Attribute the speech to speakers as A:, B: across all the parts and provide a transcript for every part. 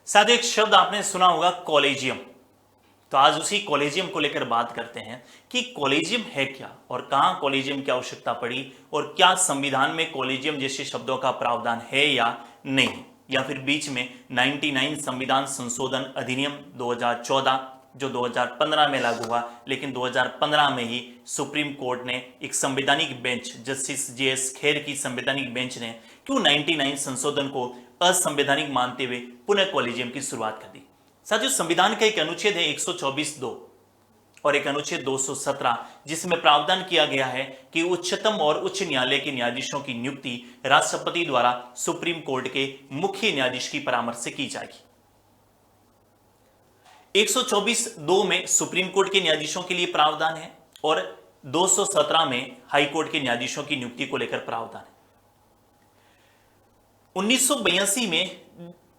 A: साथ एक शब्द आपने सुना होगा, कॉलेजियम। तो आज उसी कॉलेजियम को लेकर बात करते हैं कि कॉलेजियम है क्या और कहां कॉलेजियम की आवश्यकता पड़ी और क्या संविधान में कॉलेजियम जैसे शब्दों का प्रावधान है या नहीं, या फिर बीच में 99 संविधान संशोधन अधिनियम 2014 जो 2015 में लागू हुआ, लेकिन 2015 में ही सुप्रीम कोर्ट ने एक संवैधानिक बेंच, जस्टिस JS खेर की संवैधानिक बेंच ने क्यों 99 संशोधन को असंवैधानिक मानते हुए पुनः कॉलेजियम की शुरुआत कर दी। साथियों, संविधान का एक अनुच्छेद है 124(2) और एक अनुच्छेद 217 जिसमें प्रावधान किया गया है कि उच्चतम और उच्च न्यायालय के न्यायाधीशों की नियुक्ति राष्ट्रपति द्वारा सुप्रीम कोर्ट के मुख्य न्यायाधीश की परामर्श से की जाएगी। 124(2) में सुप्रीम कोर्ट के न्यायाधीशों के लिए प्रावधान है और 217 में हाई कोर्ट के न्यायाधीशों की नियुक्ति को लेकर प्रावधान है। 1982 में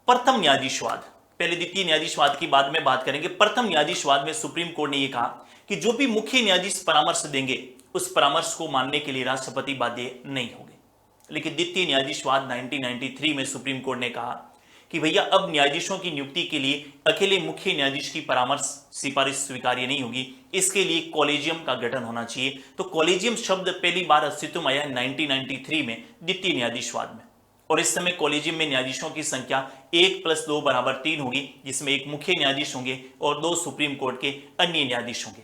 A: प्रथम न्यायाधीशवाद, पहले द्वितीय न्यायाधीशवाद की बाद में बात करेंगे, प्रथम न्यायाधीशवाद में सुप्रीम कोर्ट ने यह कहा कि जो भी मुख्य न्यायाधीश परामर्श देंगे उस परामर्श को मानने के लिए राष्ट्रपति बाध्य नहीं होंगे। लेकिन द्वितीय न्यायाधीशवाद 1993 में सुप्रीम कोर्ट ने कहा कि भैया अब न्यायाधीशों की नियुक्ति के लिए अकेले मुख्य न्यायाधीश की परामर्श सिफारिश स्वीकार्य नहीं होगी, इसके लिए कॉलेजियम का गठन होना चाहिए। तो कॉलेजियम शब्द पहली बार अस्तित्व में आया 1993 में द्वितीय न्यायाधीशवाद में, और इस समय कॉलेजियम में न्यायाधीशों की संख्या 1 + 2 = 3 होगी, जिसमें एक मुख्य न्यायाधीश होंगे और 2 सुप्रीम कोर्ट के अन्य न्यायाधीश होंगे।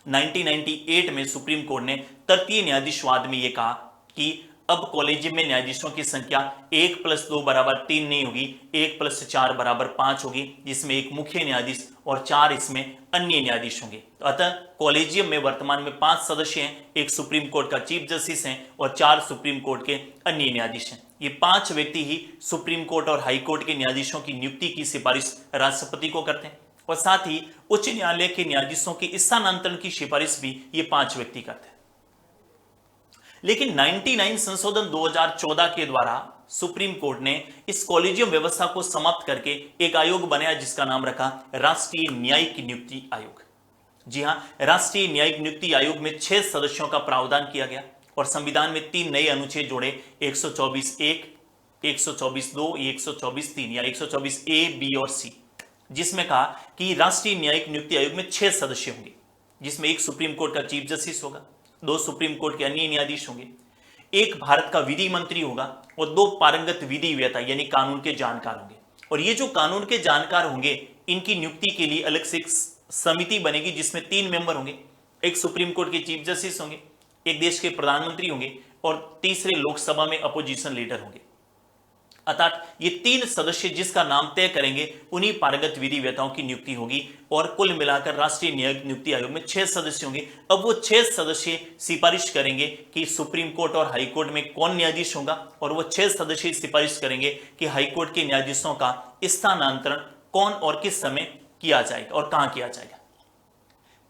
A: 1998 में सुप्रीम कोर्ट ने तृतीय न्यायाधीशवाद में यह कहा कि अब कॉलेजियम में न्यायाधीशों की संख्या 1 + 2 = 3 नहीं होगी, 1 + 4 = 5 होगी, जिसमें एक मुख्य न्यायाधीश और 4 इसमें अन्य न्यायाधीश होंगे। तो अतः कॉलेजियम में वर्तमान में 5 सदस्य हैं, एक सुप्रीम कोर्ट का चीफ जस्टिस हैं और 4 सुप्रीम कोर्ट के अन्य न्यायाधीश हैं। ये 5 व्यक्ति ही सुप्रीम कोर्ट और हाई कोर्ट के न्यायाधीशों की नियुक्ति की सिफारिश राष्ट्रपति को करते हैं और साथ ही उच्च न्यायालय के न्यायाधीशों के स्थानांतरण की सिफारिश भी ये 5 व्यक्ति करते हैं। लेकिन 99 संशोधन 2014 के द्वारा सुप्रीम कोर्ट ने इस कॉलेजियम व्यवस्था को समाप्त करके एक आयोग बनाया जिसका नाम रखा राष्ट्रीय न्यायिक नियुक्ति आयोग। जी हां, राष्ट्रीय न्यायिक नियुक्ति आयोग में 6 सदस्यों का प्रावधान किया गया और संविधान में 3 नए अनुच्छेद जोड़े, 124(1), 124(2), 124(3) या 124(a), b और c, जिसमें कहा कि राष्ट्रीय न्यायिक नियुक्ति आयोग में 6 सदस्य होंगे, जिसमें एक सुप्रीम कोर्ट का चीफ जस्टिस होगा, 2 सुप्रीम कोर्ट के अन्य न्यायाधीश होंगे, एक भारत का विधि मंत्री होगा और 2 पारंगत विधिवेत्ता यानी कानून के जानकार होंगे। और ये जो कानून के जानकार होंगे, इनकी नियुक्ति के लिए अलग से एक समिति बनेगी जिसमें 3 मेंबर होंगे, एक सुप्रीम कोर्ट के चीफ जस्टिस होंगे, एक देश के प्रधानमंत्री होंगे और तीसरे लोकसभा में अपोजिशन लीडर होंगे। अर्थात ये 3 सदस्य जिसका नाम तय करेंगे उन्हीं पारंगत विधिवेत्ताओं की नियुक्ति होगी और कुल मिलाकर राष्ट्रीय न्यायिक नियुक्ति आयोग में 6 सदस्य होंगे। अब वो 6 सदस्य सिफारिश करेंगे कि सुप्रीम कोर्ट और हाई कोर्ट में कौन न्यायाधीश होगा और वो 6 सदस्य सिफारिश करेंगे कि हाई कोर्ट के न्यायाधीशों का स्थानांतरण कौन और किस समय किया जाएगा और कहां किया जाएगा।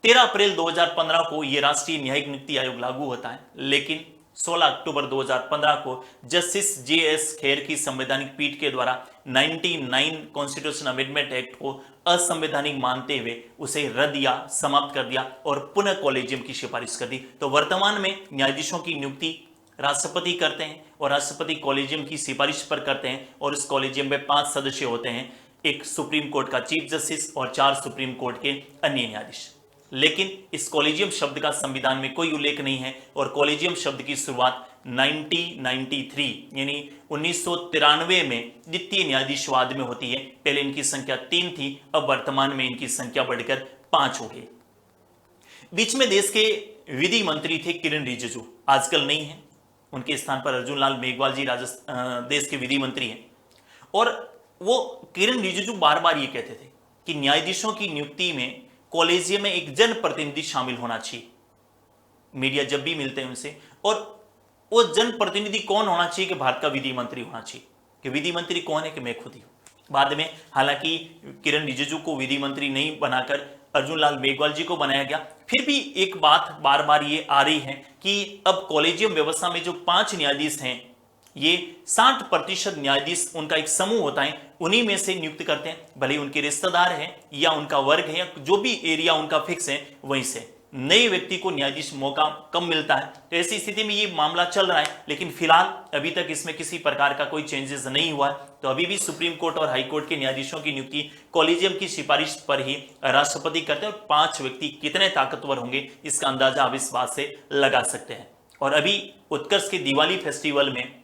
A: 13 अप्रैल 2015 को यह राष्ट्रीय न्यायिक नियुक्ति आयोग लागू होता है, लेकिन 16 अक्टूबर 2015 को जस्टिस JS खेर की संवैधानिक पीठ के द्वारा 99 कॉन्स्टिट्यूशन अमेंडमेंट एक्ट को असंवैधानिक मानते हुए उसे रद्द या समाप्त कर दिया और पुनः कॉलेजियम की सिफारिश कर दी। तो वर्तमान में न्यायाधीशों की नियुक्ति राष्ट्रपति करते हैं और राष्ट्रपति कॉलेजियम की सिफारिश पर करते हैं और इस कॉलेजियम में 5 सदस्य होते हैं, एक सुप्रीम कोर्ट का चीफ जस्टिस और 4 सुप्रीम कोर्ट के अन्य न्यायाधीश। लेकिन इस कॉलेजियम शब्द का संविधान में कोई उल्लेख नहीं है और कॉलेजियम शब्द की शुरुआत 1993 यानी 1993 में द्वितीय न्यायाधीशवाद में होती है। पहले इनकी संख्या 3 थी, अब वर्तमान में इनकी संख्या बढ़कर 5 हो गई। बीच में देश के विधि मंत्री थे किरण रिजिजू, आजकल नहीं है, उनके स्थान पर अर्जुन लाल मेघवाल जी देश के विधि मंत्री हैं। और वो किरण रिजिजू बार बार ये कहते थे कि न्यायाधीशों की नियुक्ति में कॉलेजियम में एक जनप्रतिनिधि शामिल होना चाहिए। मीडिया जब भी मिलते हैं उनसे, और वो जनप्रतिनिधि कौन होना चाहिए कि भारत का विधि मंत्री होना चाहिए, कि विधि मंत्री कौन है कि मैं खुद ही हूं। बाद में हालांकि किरण रिजिजू को विधि मंत्री नहीं बनाकर अर्जुन लाल मेघवाल जी को बनाया गया। फिर भी एक बात बार बार ये आ रही है कि अब कॉलेजियम व्यवस्था में जो 5 न्यायाधीश हैं, ये 60% न्यायाधीश उनका एक समूह होता है, उन्हीं में से नियुक्त करते हैं, भले उनके रिश्तेदार हैं या उनका वर्ग है या जो भी एरिया उनका फिक्स है वहीं से। नए व्यक्ति को न्यायाधीश मौका कम मिलता है। तो ऐसी स्थिति में ये मामला चल रहा है, लेकिन फिलहाल अभी तक इसमें किसी प्रकार का कोई चेंजेस नहीं हुआ है। तो अभी भी सुप्रीम कोर्ट और हाई कोर्ट के न्यायाधीशों की नियुक्ति कॉलेजियम की सिफारिश पर ही राष्ट्रपति करते हैं, और 5 व्यक्ति कितने ताकतवर होंगे इसका अंदाजा आप इस बात से लगा सकते हैं। और अभी उत्कर्ष के दिवाली फेस्टिवल में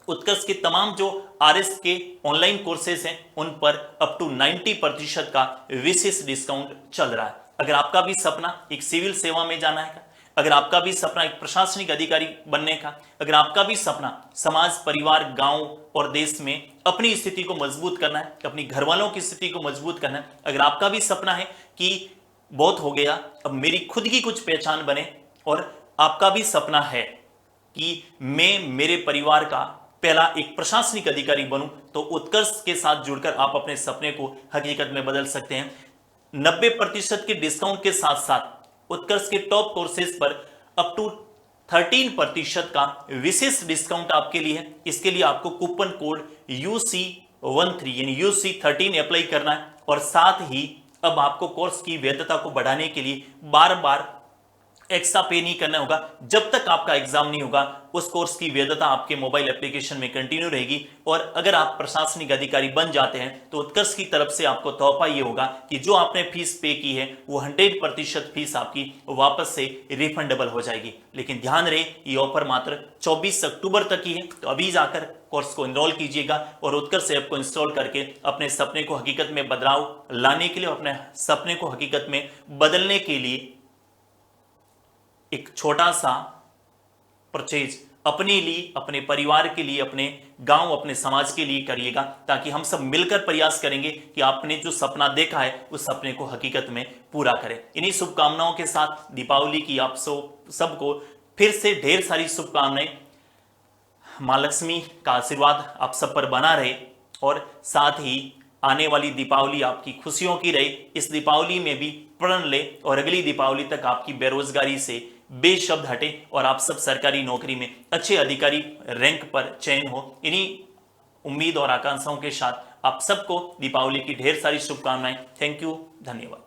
A: उत्कर्ष के तमाम जो आरएस के ऑनलाइन कोर्सेज हैं उन पर अप टू 90% का विशेष डिस्काउंट चल रहा है। अगर आपका भी सपना एक सिविल सेवा में जाना है, अगर आपका भी सपना एक प्रशासनिक अधिकारी बनने का, अगर आपका भी सपना समाज, परिवार, गांव और देश में अपनी स्थिति को मजबूत करना है, अपनी घर वालों की स्थिति को मजबूत करना है, अगर आपका भी सपना है कि बहुत हो गया अब मेरी खुद की कुछ पहचान बने, और आपका भी सपना है कि मैं मेरे परिवार का पहला एक प्रशासनिक अधिकारी बनूं, तो उत्कर्ष के साथ जुड़कर आप अपने सपने को हकीकत में बदल सकते हैं। 90% के डिस्काउंट के साथ साथ उत्कर्ष के टॉप कोर्सेज पर अप टू 13% का विशेष डिस्काउंट आपके लिए है। इसके लिए आपको कूपन कोड UC13 यानी UC13 अप्लाई करना है, और साथ ही अब आपको कोर्स की वैधता को बढ़ाने के लिए बार बार एक्स्ट्रा पे नहीं करना होगा। जब तक आपका एग्जाम नहीं होगा उस कोर्स की वैधता आपके मोबाइल एप्लीकेशन में कंटिन्यू रहेगी। और अगर आप प्रशासनिक अधिकारी बन जाते हैं तो उत्कर्ष की तरफ से आपको तोहफा ये होगा कि जो आपने फीस पे की है वो 100% फीस आपकी वापस से रिफंडेबल हो जाएगी। लेकिन ध्यान रहे ये ऑफर मात्र 24 अक्टूबर तक ही है, तो अभी जाकर कोर्स को एनरोल कीजिएगा और उत्कर्ष ऐप को इंस्टॉल करके अपने सपने को हकीकत में बदलाव लाने के लिए, अपने सपने को हकीकत में बदलने के लिए एक छोटा सा परचेज अपने लिए, अपने परिवार के लिए, अपने गांव, अपने समाज के लिए करिएगा, ताकि हम सब मिलकर प्रयास करेंगे कि आपने जो सपना देखा है उस सपने को हकीकत में पूरा करें। इन्हीं शुभकामनाओं के साथ दीपावली की आप सबको फिर से ढेर सारी शुभकामनाएं। मां लक्ष्मी का आशीर्वाद आप सब पर बना रहे, और साथ ही आने वाली दीपावली आपकी खुशियों की रहे। इस दीपावली में भी प्रण ले और अगली दीपावली तक आपकी बेरोजगारी से बेशब्द हटे और आप सब सरकारी नौकरी में अच्छे अधिकारी रैंक पर चयन हो। इन्हीं उम्मीद और आकांक्षाओं के साथ आप सबको दीपावली की ढेर सारी शुभकामनाएं। थैंक यू, धन्यवाद।